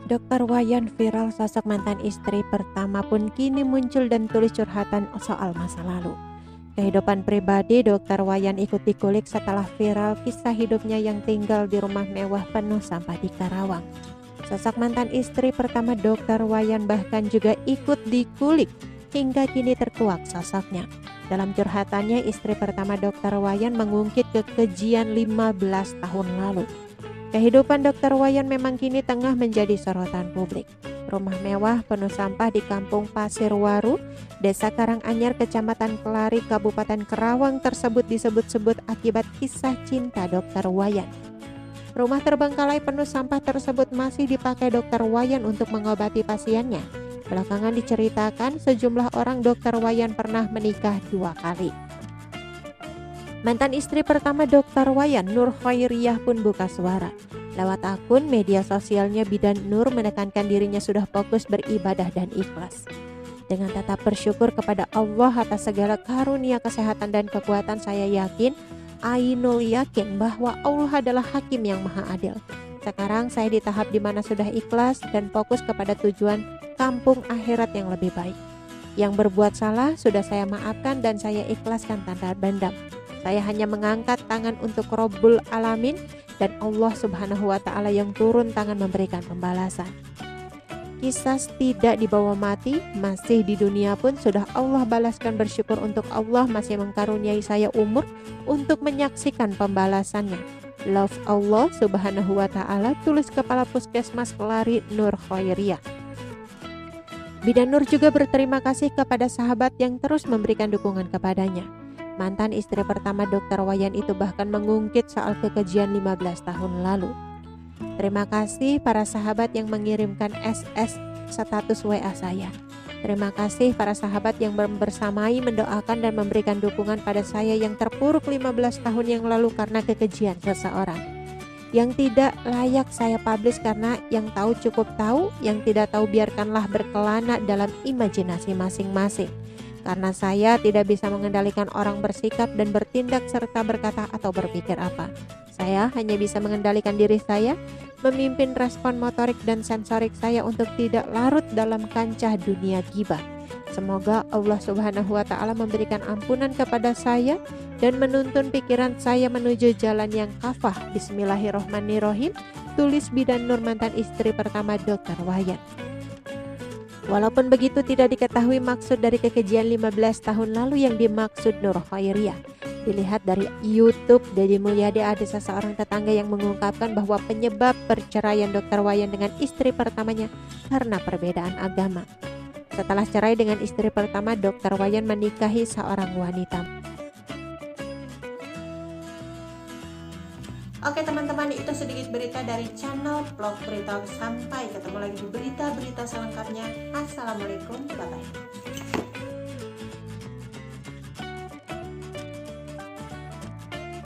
Dokter Wayan viral, sosok mantan istri pertama pun kini muncul dan tulis curhatan soal masa lalu. Kehidupan pribadi Dokter Wayan ikut dikulik setelah viral kisah hidupnya yang tinggal di rumah mewah penuh sampah di Karawang. Sosok mantan istri pertama Dokter Wayan bahkan juga ikut dikulik hingga kini terkuak sosoknya. Dalam curhatannya, istri pertama Dokter Wayan mengungkit kekejian 15 tahun lalu. Kehidupan Dokter Wayan memang kini tengah menjadi sorotan publik. Rumah mewah penuh sampah di Kampung Pasir Waru, Desa Karanganyar, Kecamatan Kelari, Kabupaten Karawang tersebut disebut-sebut akibat kisah cinta Dokter Wayan. Rumah terbengkalai penuh sampah tersebut masih dipakai Dokter Wayan untuk mengobati pasiennya. Belakangan diceritakan sejumlah orang Dokter Wayan pernah menikah 2 kali. Mantan istri pertama Dokter Wayan, Nur Khairiyah, pun buka suara. Lewat akun media sosialnya, bidan Nur menekankan dirinya sudah fokus beribadah dan ikhlas. Dengan tetap bersyukur kepada Allah atas segala karunia kesehatan dan kekuatan, saya yakin, Ainul yakin bahwa Allah adalah Hakim yang Maha Adil. Sekarang saya di tahap dimana sudah ikhlas dan fokus kepada tujuan kampung akhirat yang lebih baik. Yang berbuat salah sudah saya maafkan dan saya ikhlaskan tanpa dendam. Saya hanya mengangkat tangan untuk Rabbul Alamin dan Allah Subhanahu wa Ta'ala yang turun tangan memberikan pembalasan. Kisah tidak dibawa mati, masih di dunia pun sudah Allah balaskan. Bersyukur untuk Allah masih mengkaruniai saya umur untuk menyaksikan pembalasannya. Love Allah Subhanahu wa Ta'ala, tulis Kepala Puskesmas Kelari, Nur Khairiyah. Bidan Nur juga berterima kasih kepada sahabat yang terus memberikan dukungan kepadanya. Mantan istri pertama Dokter Wayan itu bahkan mengungkit soal kekejian 15 tahun lalu. Terima kasih para sahabat yang mengirimkan SS status WA saya. Terima kasih para sahabat yang bersamai mendoakan dan memberikan dukungan pada saya yang terpuruk 15 tahun yang lalu karena kekejian seseorang. Yang tidak layak saya publish karena yang tahu cukup tahu, yang tidak tahu biarkanlah berkelana dalam imajinasi masing-masing. Karena saya tidak bisa mengendalikan orang bersikap dan bertindak serta berkata atau berpikir apa. Saya hanya bisa mengendalikan diri saya, memimpin respon motorik dan sensorik saya untuk tidak larut dalam kancah dunia ghibah. Semoga Allah Subhanahu wa Ta'ala memberikan ampunan kepada saya dan menuntun pikiran saya menuju jalan yang kafah. Bismillahirrohmanirrohim, tulis bidan Nur, mantan istri pertama Dokter Wayan. Walaupun begitu, tidak diketahui maksud dari kekejian 15 tahun lalu yang dimaksud Nur Khairiyah. Dilihat dari YouTube Deddy Mulyadi, ada seseorang tetangga yang mengungkapkan bahwa penyebab perceraian Dokter Wayan dengan istri pertamanya karena perbedaan agama. Setelah cerai dengan istri pertama, Dokter Wayan menikahi seorang wanita. Oke teman-teman, itu sedikit berita dari channel Vlog Berita. Sampai ketemu lagi di berita-berita selengkapnya. Assalamualaikum, bye-bye.